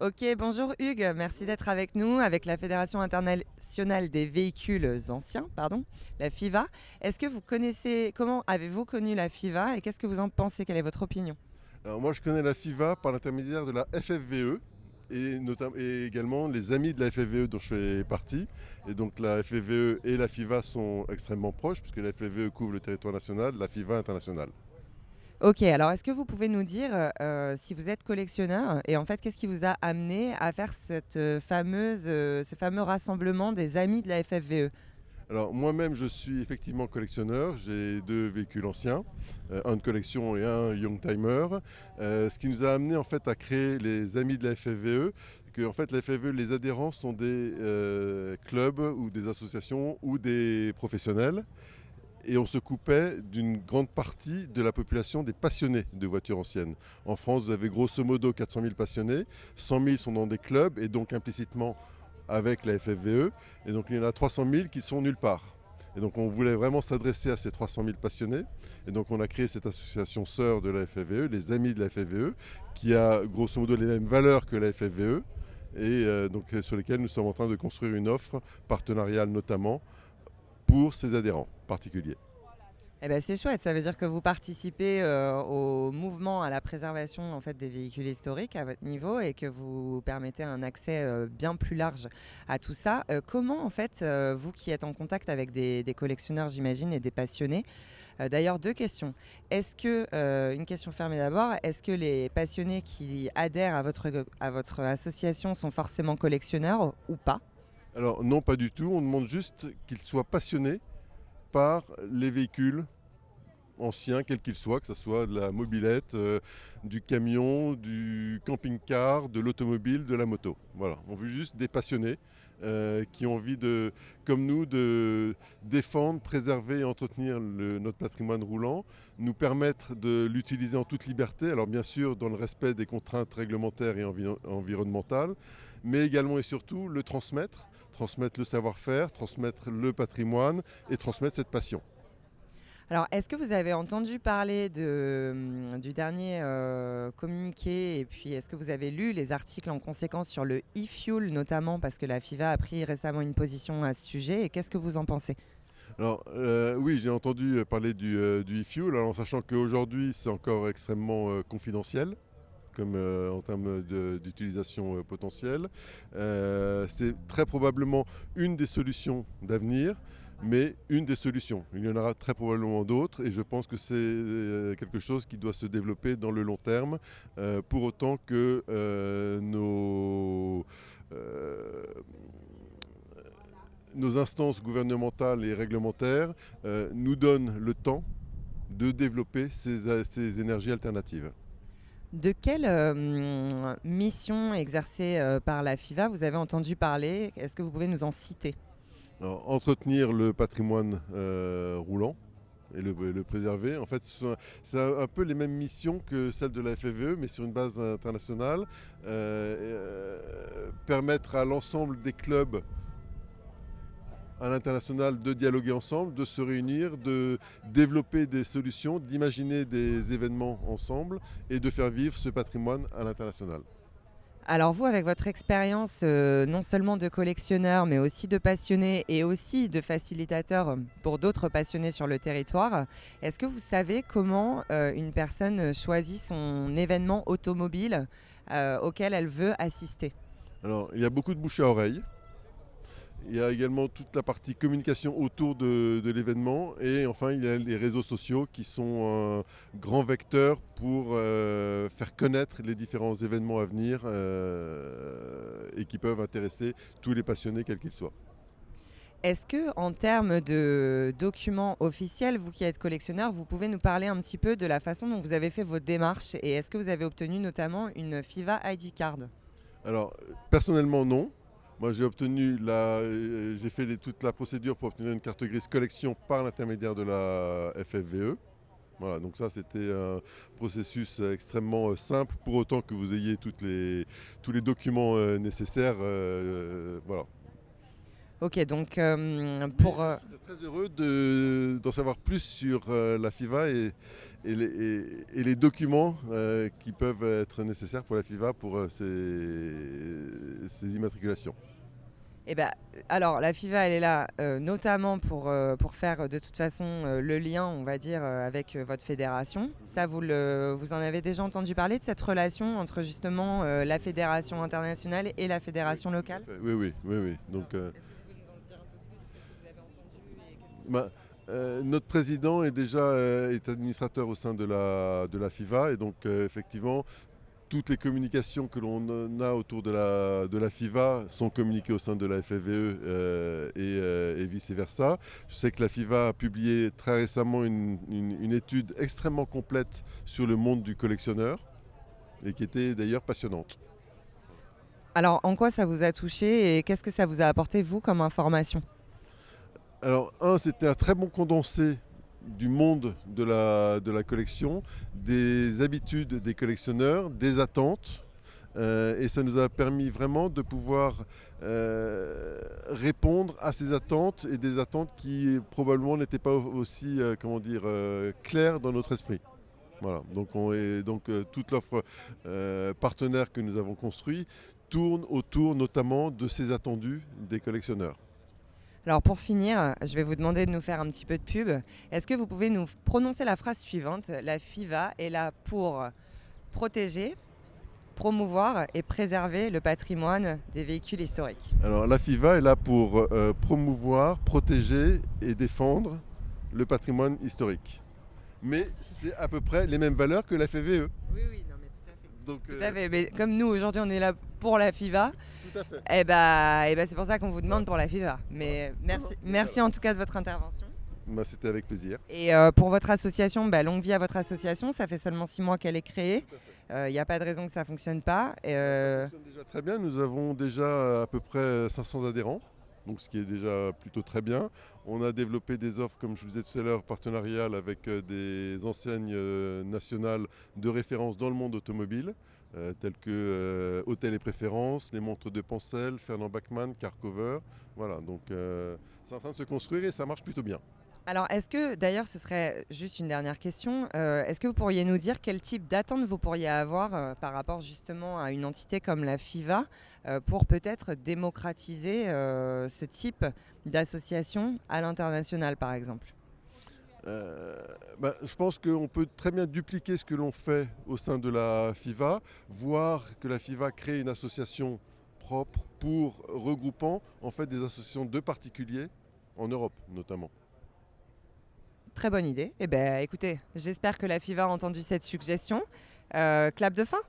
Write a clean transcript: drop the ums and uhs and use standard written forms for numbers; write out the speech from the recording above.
Ok, bonjour Hugues, merci d'être avec nous, avec la Fédération internationale des véhicules anciens, pardon, la FIVA. Est-ce que vous connaissez, comment avez-vous connu la FIVA et qu'est-ce que vous en pensez? Quelle est votre opinion? Alors moi je connais la FIVA par l'intermédiaire de la FFVE et également les amis de la FFVE dont je fais partie. Et donc la FFVE et la FIVA sont extrêmement proches puisque la FFVE couvre le territoire national, la FIVA internationale. Ok, alors est-ce que vous pouvez nous dire si vous êtes collectionneur et en fait qu'est-ce qui vous a amené à faire ce fameux rassemblement des amis de la FFVE? Alors moi-même je suis effectivement collectionneur, j'ai deux véhicules anciens, un de collection et un Youngtimer. Ce qui nous a amené en fait à créer les amis de la FFVE, que en fait la FFVE, les adhérents sont des clubs ou des associations ou des professionnels. Et on se coupait d'une grande partie de la population des passionnés de voitures anciennes. En France, vous avez grosso modo 400 000 passionnés, 100 000 sont dans des clubs et donc implicitement avec la FFVE, et donc il y en a 300 000 qui sont nulle part. Et donc on voulait vraiment s'adresser à ces 300 000 passionnés, et donc on a créé cette association sœur de la FFVE, les Amis de la FFVE, qui a grosso modo les mêmes valeurs que la FFVE, et donc sur lesquelles nous sommes en train de construire une offre partenariale notamment pour ses adhérents particuliers. Eh ben, c'est chouette, ça veut dire que vous participez au mouvement à la préservation en fait, des véhicules historiques à votre niveau et que vous permettez un accès bien plus large à tout ça. Comment, en fait, vous qui êtes en contact avec des collectionneurs, j'imagine, et des passionnés, d'ailleurs, deux questions. Est-ce que, une question fermée d'abord, est-ce que les passionnés qui adhèrent à votre association sont forcément collectionneurs ou pas? Alors non, pas du tout, on demande juste qu'ils soient passionnés par les véhicules anciens, quels qu'ils soient, que ce soit de la mobilette, du camion, du camping-car, de l'automobile, de la moto. Voilà, on veut juste des passionnés qui ont envie de, comme nous, de défendre, préserver et entretenir notre patrimoine roulant, nous permettre de l'utiliser en toute liberté, alors bien sûr dans le respect des contraintes réglementaires et environnementales, mais également et surtout le transmettre le savoir-faire, transmettre le patrimoine et transmettre cette passion. Alors, est-ce que vous avez entendu parler du dernier communiqué et puis est-ce que vous avez lu les articles en conséquence sur le e-fuel notamment parce que la FIVA a pris récemment une position à ce sujet et qu'est-ce que vous en pensez? Alors oui, j'ai entendu parler du e-fuel, alors, en sachant qu'aujourd'hui c'est encore extrêmement confidentiel comme en termes d'utilisation potentielle. C'est très probablement une des solutions d'avenir, mais une des solutions. Il y en aura très probablement d'autres et je pense que c'est quelque chose qui doit se développer dans le long terme, pour autant que euh, nos instances gouvernementales et réglementaires nous donnent le temps de développer ces énergies alternatives. De quelle mission exercée par la FIVA vous avez entendu parler? Est-ce que vous pouvez nous en citer? Alors, entretenir le patrimoine roulant et le préserver. En fait, c'est un peu les mêmes missions que celles de la FFVE, mais sur une base internationale. Permettre à l'ensemble des clubs à l'international de dialoguer ensemble, de se réunir, de développer des solutions, d'imaginer des événements ensemble et de faire vivre ce patrimoine à l'international. Alors vous, avec votre expérience non seulement de collectionneur, mais aussi de passionné et aussi de facilitateur pour d'autres passionnés sur le territoire, est-ce que vous savez comment une personne choisit son événement automobile auquel elle veut assister? Alors, il y a beaucoup de bouche à oreille. Il y a également toute la partie communication autour de l'événement. Et enfin, il y a les réseaux sociaux qui sont un grand vecteur pour faire connaître les différents événements à venir et qui peuvent intéresser tous les passionnés, quels qu'ils soient. Est-ce que, en termes de documents officiels, vous qui êtes collectionneur, vous pouvez nous parler un petit peu de la façon dont vous avez fait vos démarches et est-ce que vous avez obtenu notamment une FIVA ID card? Alors, personnellement, non. Moi, j'ai fait toute la procédure pour obtenir une carte grise collection par l'intermédiaire de la FFVE. Voilà, donc ça, c'était un processus extrêmement simple, pour autant que vous ayez tous les documents nécessaires. Voilà. Ok, donc Je serais très heureux d'en savoir plus sur la FIVA et les documents qui peuvent être nécessaires pour la FIVA pour ces immatriculations. eh ben, alors la FIVA, elle est là notamment pour faire de toute façon le lien, on va dire, avec votre fédération. Ça, vous en avez déjà entendu parler de cette relation entre justement la fédération internationale et la fédération locale? Oui, oui, oui, oui. Donc, Est-ce que vous pouvez nous en dire un peu plus sur ce que vous avez entendu et qu'est-ce que... bah, notre président est déjà est administrateur au sein de la FIVA et donc effectivement toutes les communications que l'on a autour de la FIVA sont communiquées au sein de la FFVE et vice-versa. Je sais que la FIVA a publié très récemment une étude extrêmement complète sur le monde du collectionneur et qui était d'ailleurs passionnante. Alors, en quoi ça vous a touché et qu'est-ce que ça vous a apporté, vous, comme information? Alors, c'était un très bon condensé du monde de la collection, des habitudes des collectionneurs, des attentes. Et ça nous a permis vraiment de pouvoir répondre à ces attentes et des attentes qui probablement n'étaient pas aussi claires dans notre esprit. Voilà, toute l'offre partenaire que nous avons construite tourne autour notamment de ces attendus des collectionneurs. Alors, pour finir, je vais vous demander de nous faire un petit peu de pub. Est-ce que vous pouvez nous prononcer la phrase suivante? La FIVA est là pour protéger, promouvoir et préserver le patrimoine des véhicules historiques. Alors la FIVA est là pour promouvoir, protéger et défendre le patrimoine historique. Mais c'est à peu près les mêmes valeurs que la FVE. Oui, oui, non, mais tout à fait. Donc, Tout à fait. Mais comme nous, aujourd'hui, on est là pour la FIVA, tout à fait. c'est pour ça qu'on vous demande pour la FIVA. Mais merci en tout cas de votre intervention. Bah, c'était avec plaisir. Et pour votre association, longue vie à votre association. Ça fait seulement 6 mois qu'elle est créée. Il n'y a pas de raison que ça ne fonctionne pas. Ça fonctionne déjà très bien. Nous avons déjà à peu près 500 adhérents, donc ce qui est déjà plutôt très bien. On a développé des offres, comme je vous disais tout à l'heure, partenariales avec des enseignes nationales de référence dans le monde automobile, telles que Hôtel et Préférences, les montres de Pencel, Fernand Bachmann, Carcover. Voilà, donc c'est en train de se construire et ça marche plutôt bien. Alors, est-ce que, d'ailleurs, ce serait juste une dernière question, est-ce que vous pourriez nous dire quel type d'attente vous pourriez avoir par rapport justement à une entité comme la FIVA pour peut-être démocratiser ce type d'association à l'international, par exemple? Je pense qu'on peut très bien dupliquer ce que l'on fait au sein de la FIVA, voire que la FIVA crée une association propre pour regroupant en fait des associations de particuliers en Europe notamment. Très bonne idée. Eh bien, écoutez, j'espère que la FIVA a entendu cette suggestion. Clap de fin.